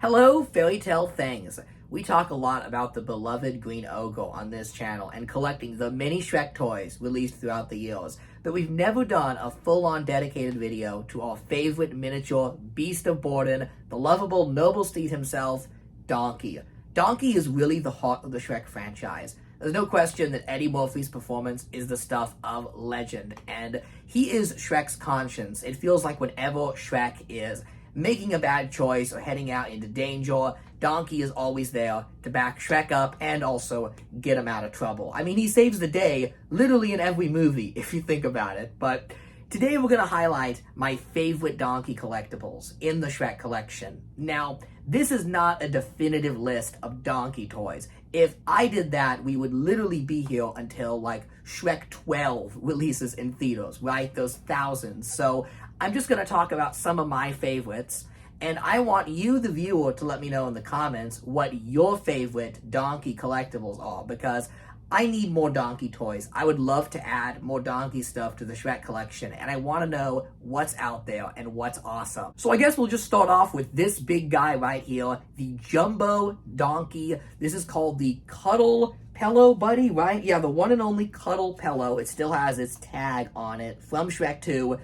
Hello, Fairy Tale Things. We talk a lot about the beloved green ogre on this channel and collecting the many Shrek toys released throughout the years, but we've never done a full-on dedicated video to our favorite miniature beast of burden, the lovable noble steed himself, Donkey. Donkey is really the heart of the Shrek franchise. There's no question that Eddie Murphy's performance is the stuff of legend, and he is Shrek's conscience. It feels like whenever Shrek is making a bad choice or heading out into danger, Donkey is always there to back Shrek up and also get him out of trouble. I mean, he saves the day literally in every movie, if you think about it. But today we're going to highlight my favorite Donkey collectibles in the Shrek collection. Now, this is not a definitive list of Donkey toys. If I did that, we would literally be here until like Shrek 12 releases in theaters, right? Those thousands. So I'm just going to talk about some of my favorites, and I want you, the viewer, to let me know in the comments what your favorite Donkey collectibles are, because I need more Donkey toys. I would love to add more Donkey stuff to the Shrek collection, and I want to know what's out there and what's awesome. So I guess we'll just start off with this big guy right here, the Jumbo Donkey. This is called the Cuddle Pillow Buddy, right? Yeah, the one and only Cuddle Pillow. It still has its tag on it from Shrek 2.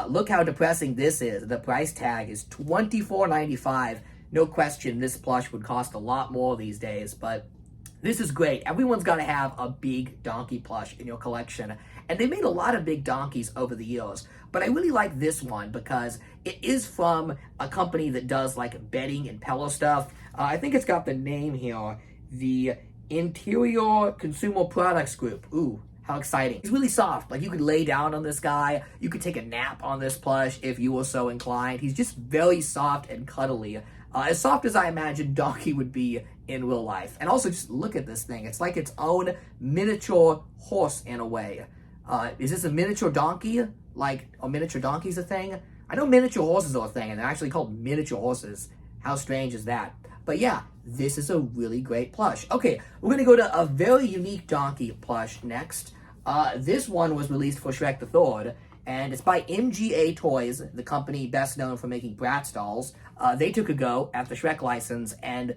Look how depressing this is. The price tag is $24.95. No question, this plush would cost a lot more these days, but this is great. Everyone's got to have a big Donkey plush in your collection, and they made a lot of big Donkeys over the years, but I really like this one because it is from a company that does like bedding and pillow stuff. I think it's got the name here, the Interior Consumer Products Group. Ooh, how exciting. He's really soft. Like, you could lay down on this guy. You could take a nap on this plush if you were so inclined. He's just very soft and cuddly. As soft as I imagine Donkey would be in real life. And also, just look at this thing. It's like its own miniature horse in a way. Is this a miniature donkey? Like, a miniature donkey's a thing? I know miniature horses are a thing, and they're actually called miniature horses. How strange is that? But yeah, this is a really great plush. Okay, we're going to go to a very unique Donkey plush next. This one was released for Shrek the Third, and it's by MGA Toys, the company best known for making Bratz dolls. They took a go at the Shrek license, and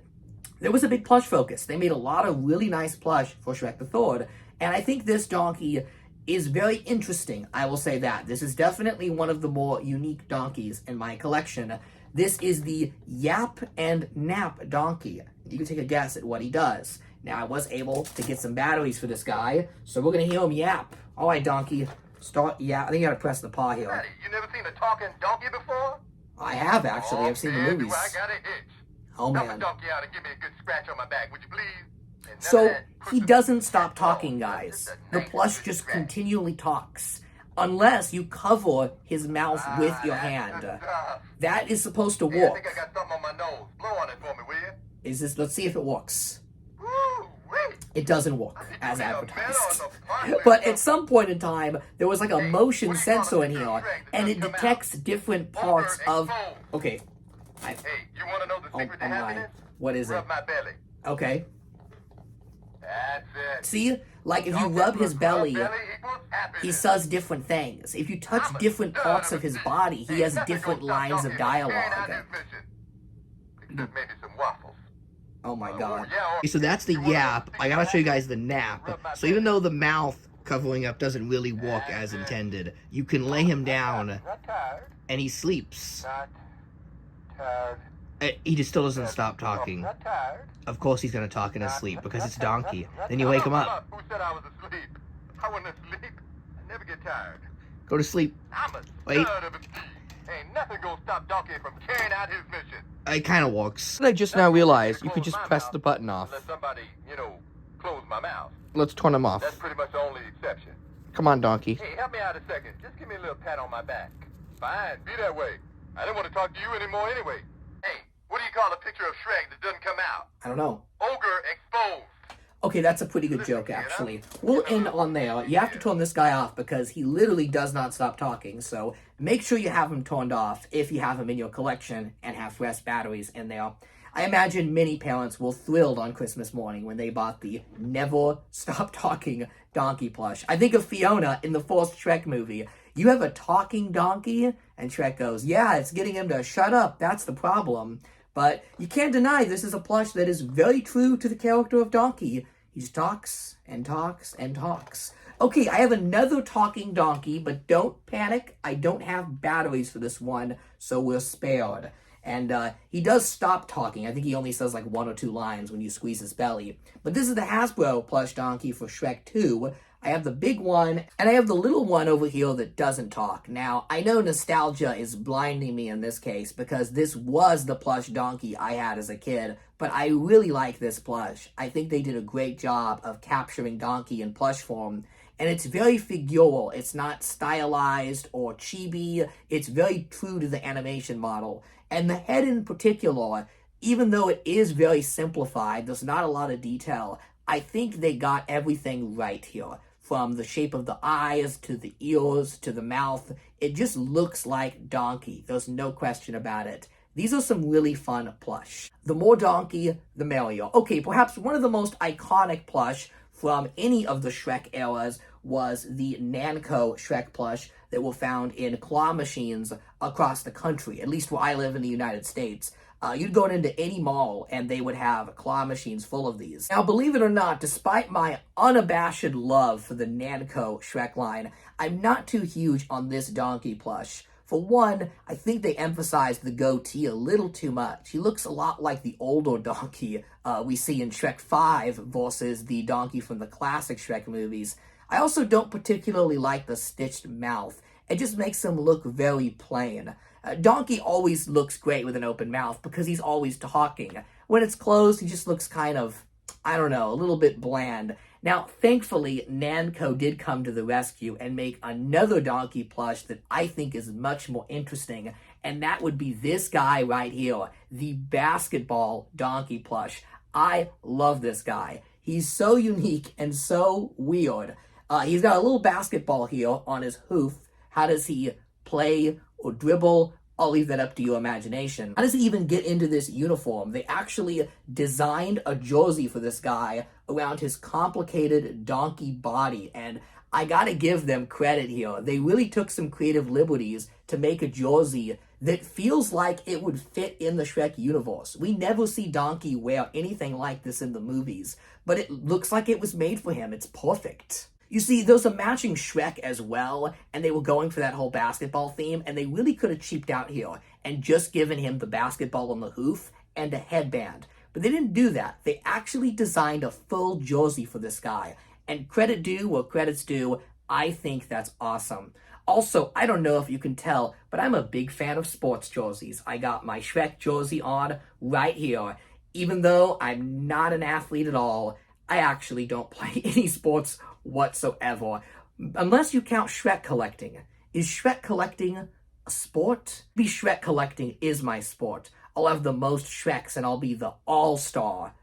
there was a big plush focus. They made a lot of really nice plush for Shrek the Third, and I think this Donkey is very interesting, I will say that. This is definitely one of the more unique Donkeys in my collection. This is the Yap and Nap Donkey. You can take a guess at what he does. Now, I was able to get some batteries for this guy, so we're going to hear him yap. All right, Donkey, start yap. I think you got to press the paw here. Daddy, you never seen a talking donkey before? I have, actually. I've seen the movies. I got an itch. Oh, man. Help a donkey out and give me a good scratch on my back, would you please? So, he doesn't stop talking, guys. The plush just continually talks, unless you cover his mouth with your hand. That is supposed to work. I think I got something on my nose. Blow on it for me, will you? Is this? Let's see if it works. Woo-wee. It doesn't work as advertised. But at some point in time, there was like a motion sensor in here, and it detects different parts of... Okay. Hey, you want to know the secret to happiness? What is it? Rub my belly. Okay. That's it. See? Like, if you rub his belly, he says different things. If you touch different parts of his body, he has different lines of dialogue. Maybe some waffles. Oh my god. So that's the yap. I gotta show you guys the nap. So even though the mouth covering up doesn't really work as intended, you can lay him down and he sleeps. He just still doesn't stop talking. Of course he's gonna talk in his sleep because it's Donkey. Then you wake him up. Who said I was asleep? I wasn't asleep. I never get tired. Go to sleep. I'm a Wait. stud of a steed. Ain't nothing gonna stop Donkey from carrying out his mission. It kind of works. I just now realized you could just press the button off. Let somebody, close my mouth. Let's turn him off. That's pretty much the only exception. Come on, Donkey. Hey, help me out a second. Just give me a little pat on my back. Fine, be that way. I didn't want to talk to you anymore anyway. Hey, what do you call a picture of Shrek that doesn't come out? I don't know. Ogre exposed. Okay, that's a pretty good joke, actually. We'll end on there. You have to turn this guy off because he literally does not stop talking, so make sure you have him turned off if you have him in your collection and have fresh batteries in there. I imagine many parents were thrilled on Christmas morning when they bought the Never Stop Talking Donkey plush. I think of Fiona in the first Shrek movie. You have a talking donkey? And Shrek goes, yeah, it's getting him to shut up. That's the problem. But you can't deny this is a plush that is very true to the character of Donkey. He just talks and talks and talks. Okay, I have another talking donkey, but don't panic. I don't have batteries for this one, so we're spared. And he does stop talking. I think he only says like 1 or 2 lines when you squeeze his belly. But this is the Hasbro plush donkey for Shrek 2. I have the big one, and I have the little one over here that doesn't talk. Now, I know nostalgia is blinding me in this case, because this was the plush donkey I had as a kid, but I really like this plush. I think they did a great job of capturing Donkey in plush form, and it's very figural. It's not stylized or chibi. It's very true to the animation model. And the head in particular, even though it is very simplified, there's not a lot of detail, I think they got everything right here. From the shape of the eyes, to the ears, to the mouth, it just looks like Donkey. There's no question about it. These are some really fun plush. The more Donkey, the merrier. Okay, perhaps one of the most iconic plush from any of the Shrek eras was the Nanco Shrek plush that were found in claw machines across the country, at least where I live in the United States. You'd go into any mall and they would have claw machines full of these. Now, believe it or not, despite my unabashed love for the Nanco Shrek line, I'm not too huge on this Donkey plush. For one, I think they emphasized the goatee a little too much. He looks a lot like the older Donkey we see in Shrek 5 versus the Donkey from the classic Shrek movies. I also don't particularly like the stitched mouth. It just makes him look very plain. Donkey always looks great with an open mouth because he's always talking. When it's closed, he just looks kind of, I don't know, a little bit bland. Now, thankfully, Nanco did come to the rescue and make another Donkey plush that I think is much more interesting, and that would be this guy right here, the basketball Donkey plush. I love this guy. He's so unique and so weird. He's got a little basketball here on his hoof. How does he play or dribble? I'll leave that up to your imagination. How does he even get into this uniform? They actually designed a jersey for this guy around his complicated donkey body, and I gotta give them credit here. They really took some creative liberties to make a jersey that feels like it would fit in the Shrek universe. We never see Donkey wear anything like this in the movies, but it looks like it was made for him. It's perfect. You see, there's a matching Shrek as well, and they were going for that whole basketball theme, and they really could have cheaped out here and just given him the basketball on the hoof and a headband. But they didn't do that. They actually designed a full jersey for this guy. And credit due where credit's due, I think that's awesome. Also, I don't know if you can tell, but I'm a big fan of sports jerseys. I got my Shrek jersey on right here. Even though I'm not an athlete at all, I actually don't play any sports whatsoever. Unless you count Shrek collecting. Is Shrek collecting a sport? Maybe Shrek collecting is my sport. I'll have the most Shreks and I'll be the all-star.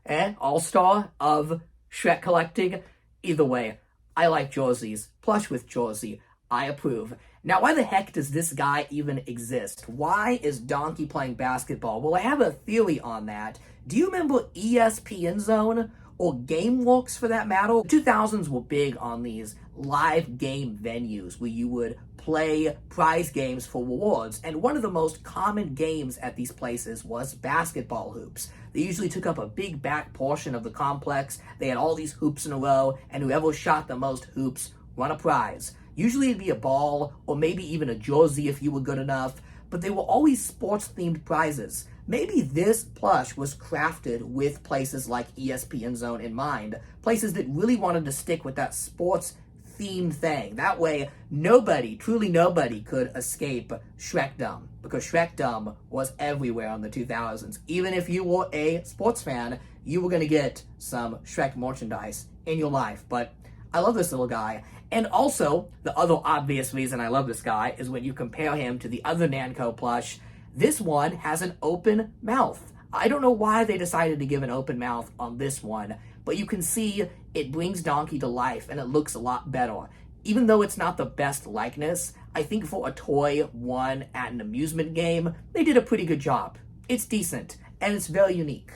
All-star of Shrek collecting? Either way, I like jerseys. Plush with jersey. I approve. Now, why the heck does this guy even exist? Why is Donkey playing basketball? Well, I have a theory on that. Do you remember ESPN Zone? Or Dreamworks for that matter? The 2000s were big on these live game venues where you would play prize games for rewards, and one of the most common games at these places was basketball hoops. They usually took up a big back portion of the complex. They had all these hoops in a row, and whoever shot the most hoops won a prize. Usually it'd be a ball, or maybe even a jersey if you were good enough, but they were always sports-themed prizes. Maybe this plush was crafted with places like ESPN Zone in mind, places that really wanted to stick with that sports-themed thing. That way, nobody, truly nobody, could escape Shrekdom, because Shrekdom was everywhere in the 2000s. Even if you were a sports fan, you were going to get some Shrek merchandise in your life. But I love this little guy. And also, the other obvious reason I love this guy is when you compare him to the other Nanco plush. This one has an open mouth. I don't know why they decided to give an open mouth on this one, but you can see it brings Donkey to life and it looks a lot better. Even though it's not the best likeness, I think for a toy won at an amusement game, they did a pretty good job. It's decent, and it's very unique.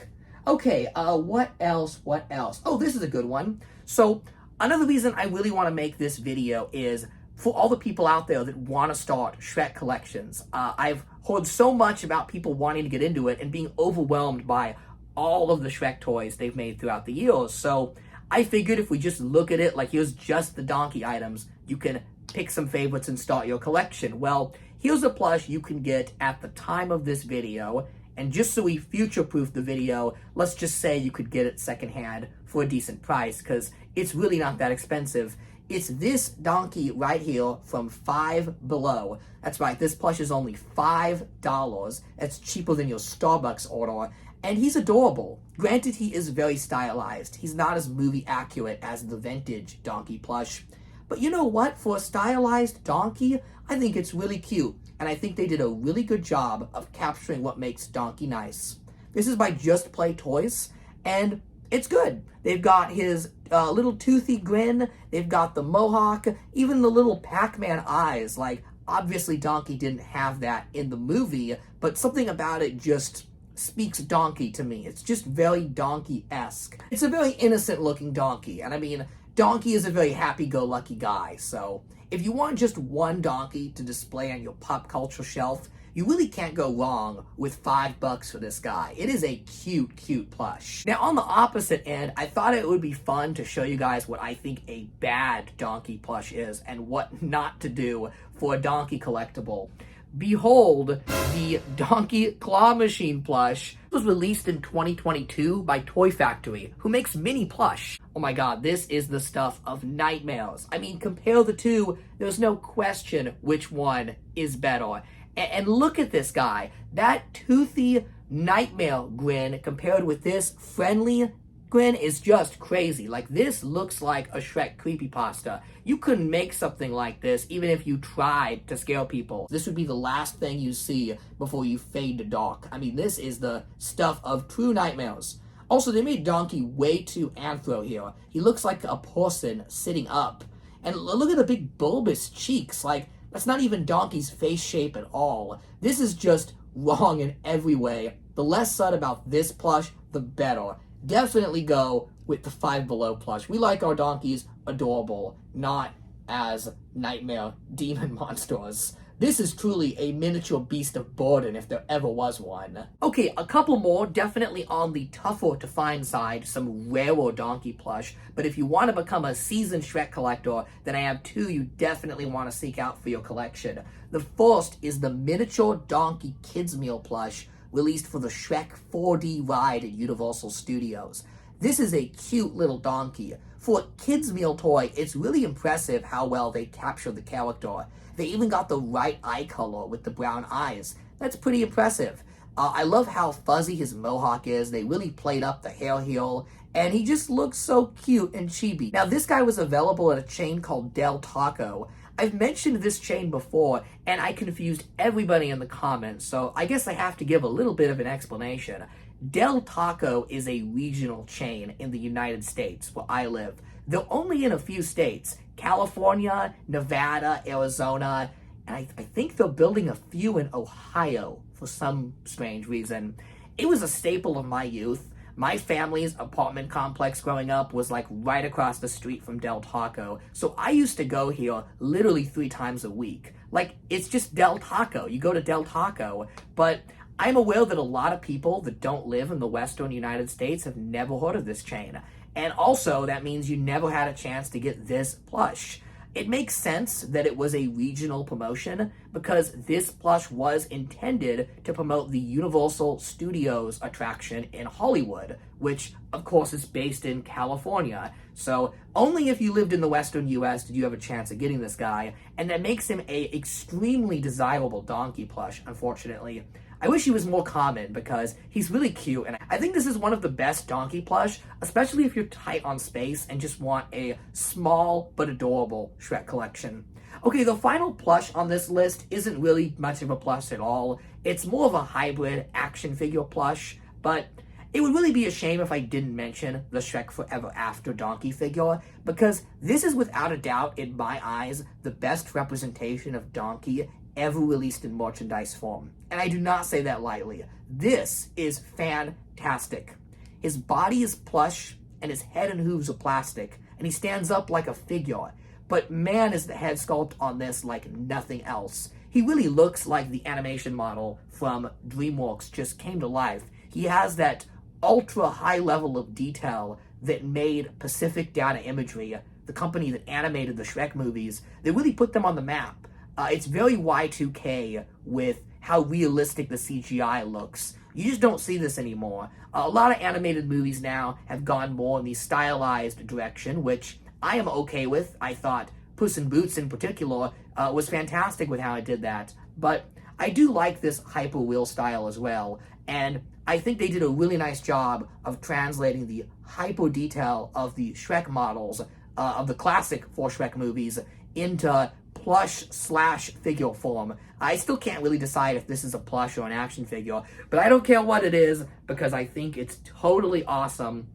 Okay, what else? Oh, this is a good one. So, another reason I really want to make this video is for all the people out there that want to start Shrek collections. I've heard so much about people wanting to get into it and being overwhelmed by all of the Shrek toys they've made throughout the years. So I figured if we just look at it like here's just the donkey items, you can pick some favorites and start your collection. Well, here's a plush you can get at the time of this video, and just so we future-proof the video, let's just say you could get it secondhand for a decent price, because it's really not that expensive. It's this donkey right here from Five Below. That's right, this plush is only $5. That's cheaper than your Starbucks order, and he's adorable. Granted, he is very stylized. He's not as movie accurate as the vintage donkey plush. But you know what? For a stylized donkey, I think it's really cute. And I think they did a really good job of capturing what makes Donkey nice. This is by Just Play Toys, and it's good. They've got his little toothy grin, they've got the mohawk, even the little Pac-Man eyes. Like, obviously Donkey didn't have that in the movie, but something about it just speaks Donkey to me. It's just very Donkey-esque. It's a very innocent-looking donkey, and I mean, Donkey is a very happy-go-lucky guy, so if you want just one donkey to display on your pop culture shelf, you really can't go wrong with $5 for this guy. It is a cute, cute plush. Now, on the opposite end, I thought it would be fun to show you guys what I think a bad donkey plush is and what not to do for a donkey collectible. Behold, the Donkey Claw Machine plush. It was released in 2022 by Toy Factory, who makes mini plush. Oh my god, this is the stuff of nightmares. I mean, compare the two, there's no question which one is better. And look at this guy. That toothy nightmare grin compared with this friendly grin is just crazy. Like, this looks like a Shrek creepypasta. You couldn't make something like this even if you tried to scare people. This would be the last thing you see before you fade to dark. I mean, this is the stuff of true nightmares. Also, they made Donkey way too anthro here. He looks like a person sitting up. And look at the big bulbous cheeks. Like, that's not even Donkey's face shape at all. This is just wrong in every way. The less said about this plush, the better. Definitely go with the Five Below plush. We like our donkeys adorable, not as nightmare demon monsters. This is truly a miniature beast of burden if there ever was one. Okay, a couple more, definitely on the tougher to find side, some rarer donkey plush, but if you want to become a seasoned Shrek collector, then I have two you definitely want to seek out for your collection. The first is the miniature donkey kids meal plush, released for the Shrek 4D ride at Universal Studios. This is a cute little donkey. For a kids meal toy, it's really impressive how well they captured the character. They even got the right eye color with the brown eyes. That's pretty impressive. I love how fuzzy his mohawk is. They really played up the hair heel, and he just looks so cute and chibi. Now, this guy was available at a chain called Del Taco. I've mentioned this chain before, and I confused everybody in the comments, so I guess I have to give a little bit of an explanation. Del Taco is a regional chain in the United States, where I live. They're only in a few states: California, Nevada, Arizona, and I think they're building a few in Ohio for some strange reason. It was a staple of my youth. My family's apartment complex growing up was like right across the street from Del Taco, so I used to go here literally 3 times a week. Like, it's just Del Taco. You go to Del Taco, but I'm aware that a lot of people that don't live in the western United States have never heard of this chain. And also, that means you never had a chance to get this plush. It makes sense that it was a regional promotion because this plush was intended to promote the Universal Studios attraction in Hollywood, which of course is based in California. So only if you lived in the Western US did you have a chance of getting this guy, and that makes him a extremely desirable donkey plush, unfortunately. I wish he was more common because he's really cute, and I think this is one of the best donkey plush, especially if you're tight on space and just want a small but adorable Shrek collection. Okay, the final plush on this list isn't really much of a plush at all. It's more of a hybrid action figure plush, but it would really be a shame if I didn't mention the Shrek Forever After donkey figure, because this is without a doubt, in my eyes, the best representation of Donkey ever released in merchandise form. And I do not say that lightly. This is fantastic. His body is plush, and his head and hooves are plastic, and he stands up like a figure. but man, is the head sculpt on this like nothing else. He really looks like the animation model from Dreamworks just came to life. He has that ultra high level of detail that made Pacific Data Imagery, the company that animated the Shrek movies, they really put them on the map. It's very Y2K with how realistic the CGI looks. You just don't see this anymore. A lot of animated movies now have gone more in the stylized direction, which I am okay with. I thought Puss in Boots in particular was fantastic with how it did that. But I do like this hyper wheel style as well, and I think they did a really nice job of translating the hyper detail of the Shrek models, of the classic 4 Shrek movies, into plush/figure form. I still can't really decide if this is a plush or an action figure, but I don't care what it is because I think it's totally awesome.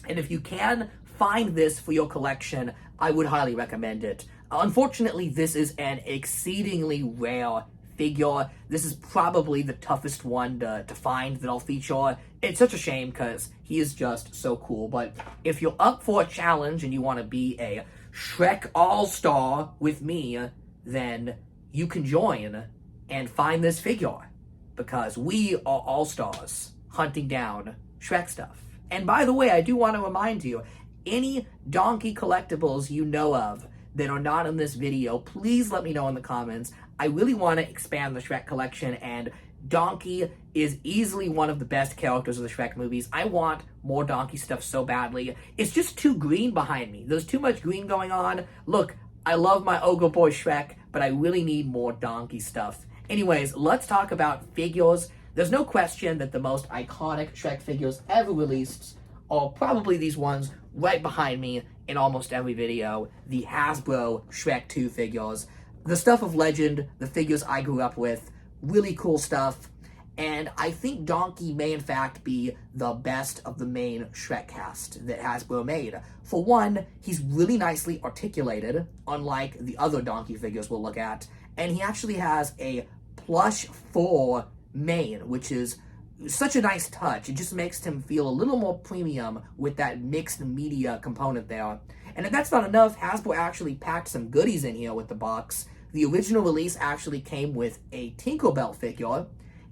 And if you can find this for your collection, I would highly recommend it. Unfortunately, this is an exceedingly rare figure. This is probably the toughest one to find that I'll feature. It's such a shame because he is just so cool. But if you're up for a challenge and you want to be a Shrek All-Star with me, then you can join and find this figure, because we are all-stars hunting down Shrek stuff. And by the way, I do want to remind you, any donkey collectibles you know of that are not in this video, please let me know in the comments. I really want to expand the Shrek collection, and Donkey is easily one of the best characters of the Shrek movies. I want more Donkey stuff so badly. It's just too green behind me. There's too much green going on. Look, I love my Ogre Boy Shrek, but I really need more Donkey stuff. Anyways, let's talk about figures. There's no question that the most iconic Shrek figures ever released are probably these ones right behind me in almost every video, the Hasbro Shrek 2 figures. The stuff of legend, the figures I grew up with, really cool stuff, and I think Donkey may in fact be the best of the main Shrek cast that Hasbro made. For one, he's really nicely articulated, unlike the other Donkey figures we'll look at, and he actually has a plush fur mane, which is such a nice touch. It just makes him feel a little more premium with that mixed media component there. And if that's not enough, Hasbro actually packed some goodies in here with the box. The original release actually came with a Tinkerbell figure,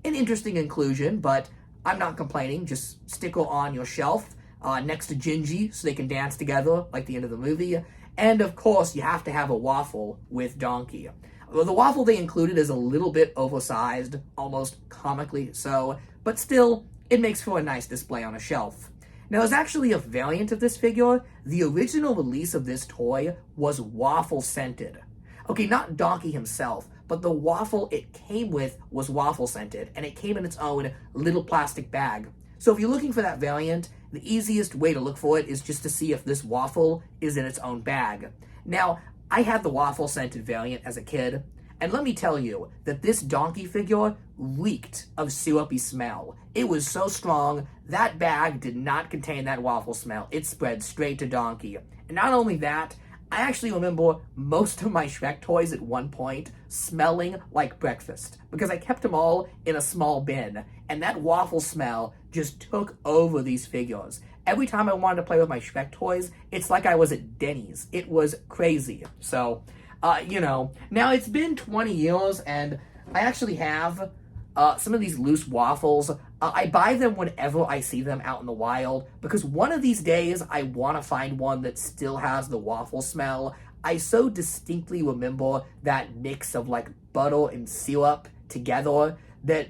an interesting inclusion, but I'm not complaining. Just stick her on your shelf next to Gingy so they can dance together like the end of the movie. And of course, you have to have a Waffle with Donkey. Well, the Waffle they included is a little bit oversized, almost comically so, but still, it makes for a nice display on a shelf. Now, there's actually a variant of this figure. The original release of this toy was Waffle scented. Okay, not Donkey himself, but the Waffle it came with was Waffle scented, and it came in its own little plastic bag. So if you're looking for that variant, the easiest way to look for it is just to see if this Waffle is in its own bag. Now, I had the Waffle scented variant as a kid, and let me tell you that this Donkey figure reeked of syrupy smell. It was so strong, that bag did not contain that Waffle smell. It spread straight to Donkey. And not only that, I actually remember most of my Shrek toys at one point smelling like breakfast, because I kept them all in a small bin, and that Waffle smell just took over these figures. Every time I wanted to play with my Shrek toys, it's like I was at Denny's. It was crazy. So, now it's been 20 years, and I actually have some of these loose Waffles. I buy them whenever I see them out in the wild, because one of these days I want to find one that still has the Waffle smell. I so distinctly remember that mix of like butter and syrup together that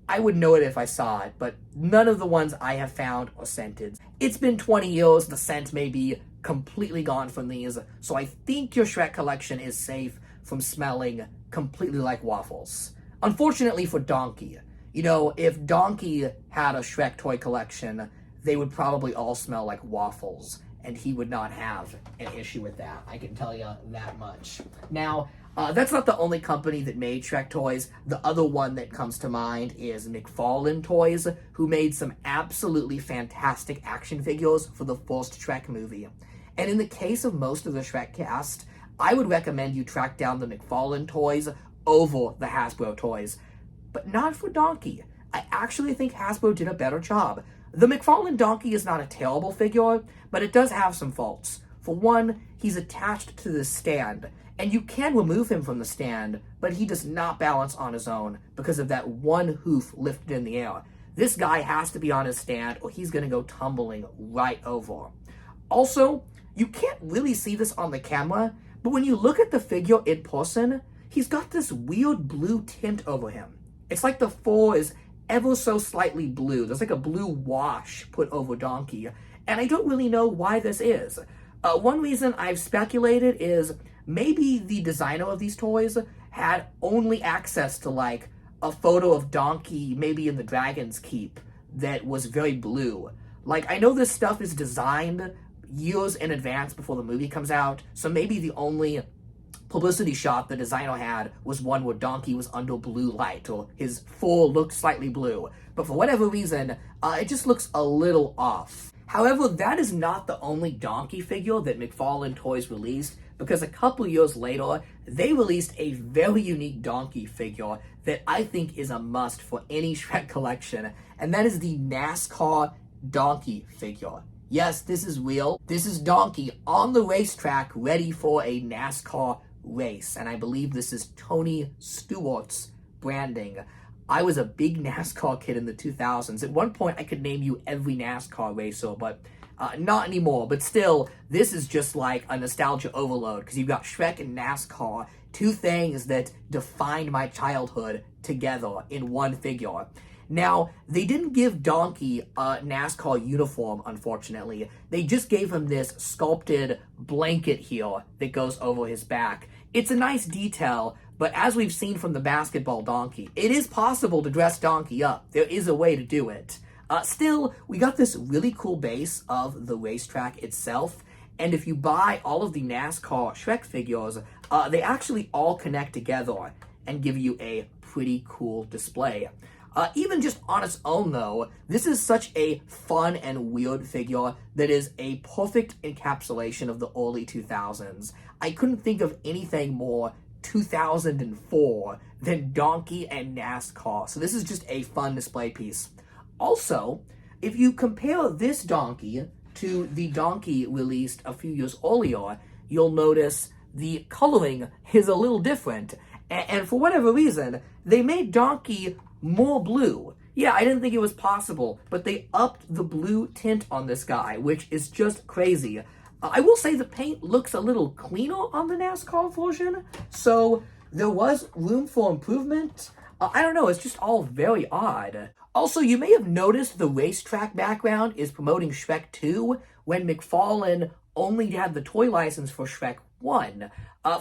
I would know it if I saw it, but none of the ones I have found are scented. It's been 20 years, the scent may be completely gone from these, so I think your Shrek collection is safe from smelling completely like Waffles. Unfortunately for Donkey, if Donkey had a Shrek toy collection, they would probably all smell like Waffles, and he would not have an issue with that. I can tell you that much. Now, that's not the only company that made Shrek toys. The other one that comes to mind is McFarlane Toys, who made some absolutely fantastic action figures for the first Shrek movie. And in the case of most of the Shrek cast, I would recommend you track down the McFarlane toys over the Hasbro toys. But not for Donkey. I actually think Hasbro did a better job. The McFarlane Donkey is not a terrible figure, but it does have some faults. For one, he's attached to the stand, and you can remove him from the stand, but he does not balance on his own because of that one hoof lifted in the air. This guy has to be on his stand or he's going to go tumbling right over. Also, you can't really see this on the camera, but when you look at the figure in person, he's got this weird blue tint over him. It's like the fur is ever so slightly blue. There's like a blue wash put over Donkey, and I don't really know why this is. One reason I've speculated is maybe the designer of these toys had only access to like a photo of Donkey maybe in the Dragon's Keep that was very blue. Like, I know this stuff is designed years in advance before the movie comes out, so maybe the only publicity shot the designer had was one where Donkey was under blue light, or his fur looked slightly blue. But for whatever reason, it just looks a little off. However, that is not the only Donkey figure that McFarlane Toys released, because a couple years later, they released a very unique Donkey figure that I think is a must for any Shrek collection, and that is the NASCAR Donkey figure. Yes, this is real. This is Donkey on the racetrack ready for a NASCAR race, and I believe this is Tony Stewart's branding. I was a big NASCAR kid in the 2000s. At one point, I could name you every NASCAR racer, but not anymore. But still, this is just like a nostalgia overload, because you've got Shrek and NASCAR, two things that defined my childhood together in one figure. Now, they didn't give Donkey a NASCAR uniform, unfortunately. They just gave him this sculpted blanket here that goes over his back. It's a nice detail, but as we've seen from the basketball Donkey, it is possible to dress Donkey up. There is a way to do it. Still, we got this really cool base of the racetrack itself, and if you buy all of the NASCAR Shrek figures, they actually all connect together and give you a pretty cool display. Even just on its own, though, this is such a fun and weird figure that is a perfect encapsulation of the early 2000s. I couldn't think of anything more 2004 than Donkey and NASCAR, so this is just a fun display piece. Also, if you compare this Donkey to the Donkey released a few years earlier, you'll notice the coloring is a little different, and for whatever reason, they made Donkey more blue. Yeah, I didn't think it was possible, but they upped the blue tint on this guy, which is just crazy. I will say the paint looks a little cleaner on the NASCAR version, so there was room for improvement. I don't know, it's just all very odd. Also, you may have noticed the racetrack background is promoting Shrek 2 when McFarlane only had the toy license for Shrek 1.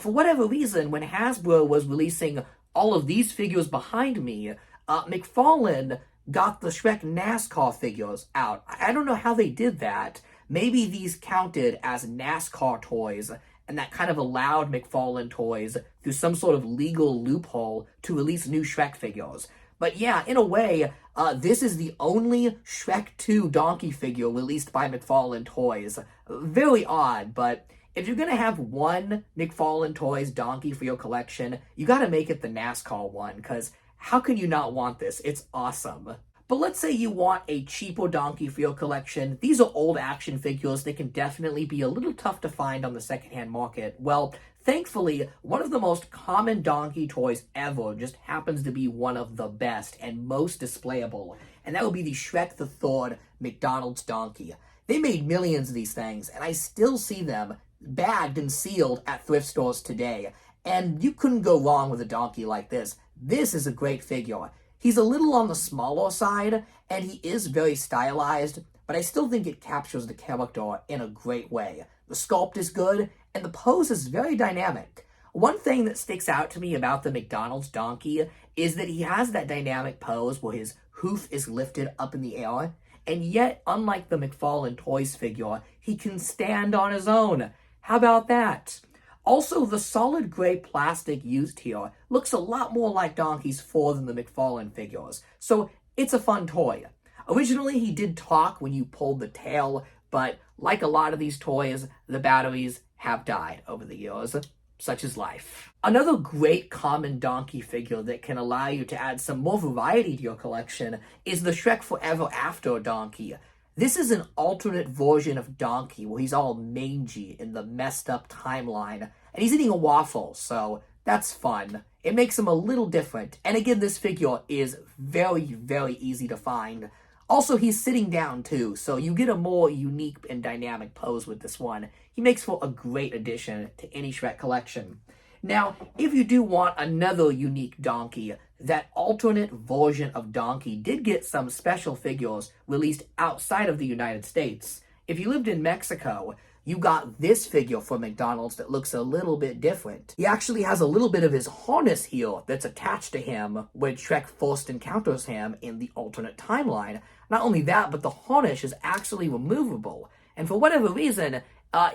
For whatever reason, when Hasbro was releasing all of these figures behind me, McFarlane got the Shrek NASCAR figures out. I don't know how they did that. Maybe these counted as NASCAR toys, and that kind of allowed McFarlane Toys, through some sort of legal loophole, to release new Shrek figures. But yeah, in a way, this is the only Shrek 2 Donkey figure released by McFarlane Toys. Very odd, but if you're gonna have one McFarlane Toys Donkey for your collection, you gotta make it the NASCAR one, because how can you not want this? It's awesome. But let's say you want a cheaper Donkey for your collection. These are old action figures. They can definitely be a little tough to find on the secondhand market. Well, thankfully, one of the most common Donkey toys ever just happens to be one of the best and most displayable, and that would be the Shrek the Third McDonald's Donkey. They made millions of these things, and I still see them bagged and sealed at thrift stores today. And you couldn't go wrong with a Donkey like this. This is a great figure. He's a little on the smaller side, and he is very stylized, but I still think it captures the character in a great way. The sculpt is good, and the pose is very dynamic. One thing that sticks out to me about the McDonald's Donkey is that he has that dynamic pose where his hoof is lifted up in the air, and yet, unlike the McFarlane Toys figure, he can stand on his own. How about that? Also, the solid gray plastic used here looks a lot more like Donkey's fur than the McFarlane figures, so it's a fun toy. Originally, he did talk when you pulled the tail, but like a lot of these toys, the batteries have died over the years. Such is life. Another great common Donkey figure that can allow you to add some more variety to your collection is the Shrek Forever After Donkey. This is an alternate version of Donkey where he's all mangy in the messed up timeline, and he's eating a waffle, so that's fun. It makes him a little different, and again, this figure is very, very easy to find. Also, he's sitting down too, so you get a more unique and dynamic pose with this one. He makes for a great addition to any Shrek collection. Now, if you do want another unique Donkey, that alternate version of Donkey did get some special figures released outside of the United States. If you lived in Mexico, you got this figure from McDonald's that looks a little bit different. He actually has a little bit of his harness here that's attached to him when Shrek first encounters him in the alternate timeline. Not only that, but the harness is actually removable. And for whatever reason,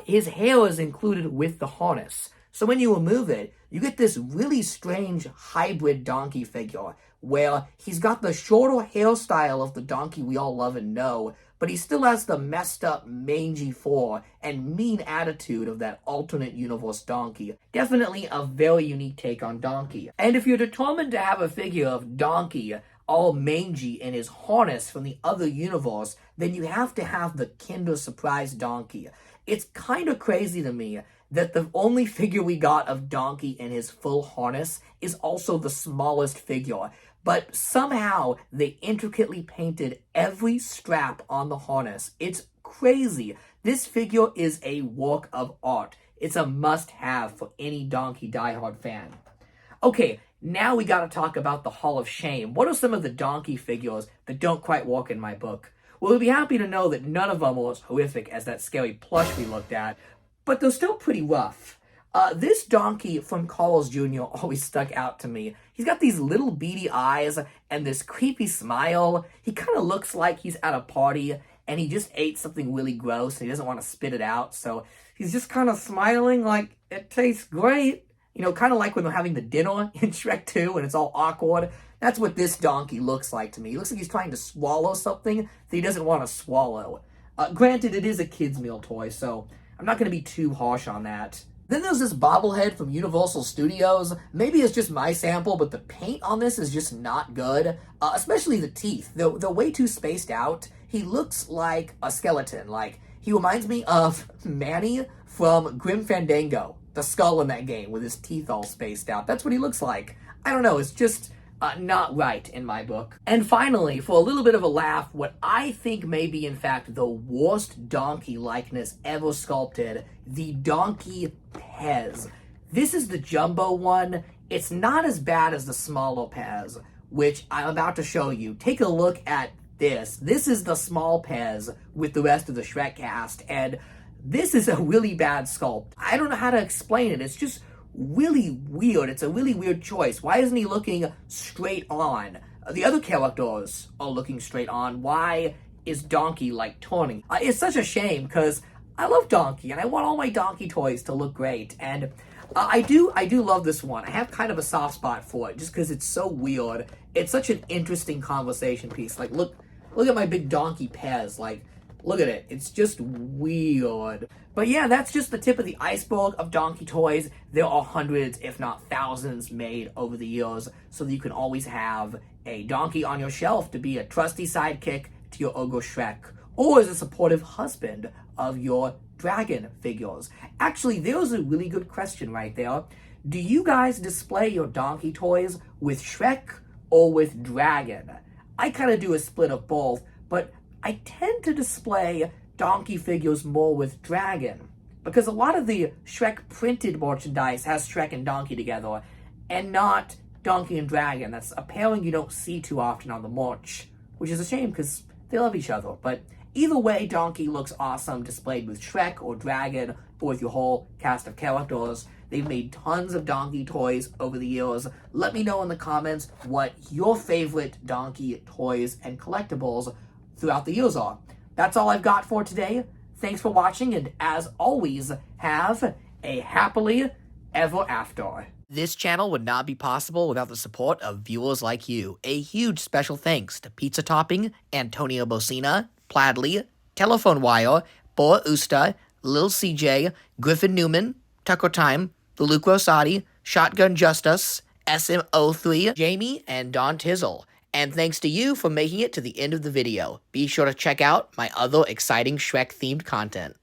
his hair is included with the harness. So when you remove it, you get this really strange hybrid donkey figure where he's got the shorter hairstyle of the donkey we all love and know, but he still has the messed up, mangy fur and mean attitude of that alternate universe Donkey. Definitely a very unique take on Donkey. And if you're determined to have a figure of Donkey all mangy in his harness from the other universe, then you have to have the Kinder Surprise Donkey. It's kind of crazy to me that the only figure we got of Donkey in his full harness is also the smallest figure, but somehow they intricately painted every strap on the harness. It's crazy. This figure is a work of art. It's a must-have for any Donkey diehard fan. Okay, now we gotta talk about the Hall of Shame. What are some of the Donkey figures that don't quite work in my book? Well, you'll be happy to know that none of them are as horrific as that scary plush we looked at, but they're still pretty rough. This Donkey from Carl's Jr. always stuck out to me. He's got these little beady eyes and this creepy smile. He kind of looks like he's at a party and he just ate something really gross and he doesn't want to spit it out, so he's just kind of smiling like, it tastes great. You know, kind of like when they're having the dinner in Shrek 2 and it's all awkward. That's what this Donkey looks like to me. He looks like he's trying to swallow something that he doesn't want to swallow. Granted, it is a kid's meal toy, so I'm not going to be too harsh on that. Then there's this bobblehead from Universal Studios. Maybe it's just my sample, but the paint on this is just not good. Especially the teeth. They're way too spaced out. He looks like a skeleton. Like, he reminds me of Manny from Grim Fandango. The skull in that game with his teeth all spaced out. That's what he looks like. I don't know, it's just not right in my book. And finally, for a little bit of a laugh, what I think may be in fact the worst Donkey likeness ever sculpted, the Donkey Pez. This is the jumbo one. It's not as bad as the smaller Pez, which I'm about to show you. Take a look at this. This is the small Pez with the rest of the Shrek cast, and this is a really bad sculpt. I don't know how to explain it. It's just really weird. It's a really weird choice. Why isn't he looking straight on? The other characters are looking straight on. Why is Donkey like turning? It's such a shame because I love Donkey and I want all my Donkey toys to look great. And I do love this one. I have kind of a soft spot for it just because it's so weird. It's such an interesting conversation piece. Like, look at my big Donkey Pez. Like, look at it. It's just weird. But yeah, that's just the tip of the iceberg of Donkey toys. There are hundreds, if not thousands, made over the years so that you can always have a Donkey on your shelf to be a trusty sidekick to your Ogre Shrek, or as a supportive husband of your dragon figures. Actually, there's a really good question right there. Do you guys display your Donkey toys with Shrek or with Dragon? I kind of do a split of both, but I tend to display Donkey figures more with Dragon, because a lot of the Shrek printed merchandise has Shrek and Donkey together, and not Donkey and Dragon. That's a pairing you don't see too often on the merch, which is a shame because they love each other. But either way, Donkey looks awesome displayed with Shrek or Dragon or with your whole cast of characters. They've made tons of Donkey toys over the years. Let me know in the comments what your favorite Donkey toys and collectibles throughout the years are. That's all I've got for today. Thanks for watching, and as always, have a happily ever after. This channel would not be possible without the support of viewers like you. A huge special thanks to Pizza Topping, Antonio Bocina, Pladley, Telephone Wire, Boa Usta, Lil CJ, Griffin Newman, Tucker Time, the Luke Rosati, Shotgun Justice, SMO3, Jamie, and Don Tizzle. And thanks to you for making it to the end of the video. Be sure to check out my other exciting Shrek-themed content.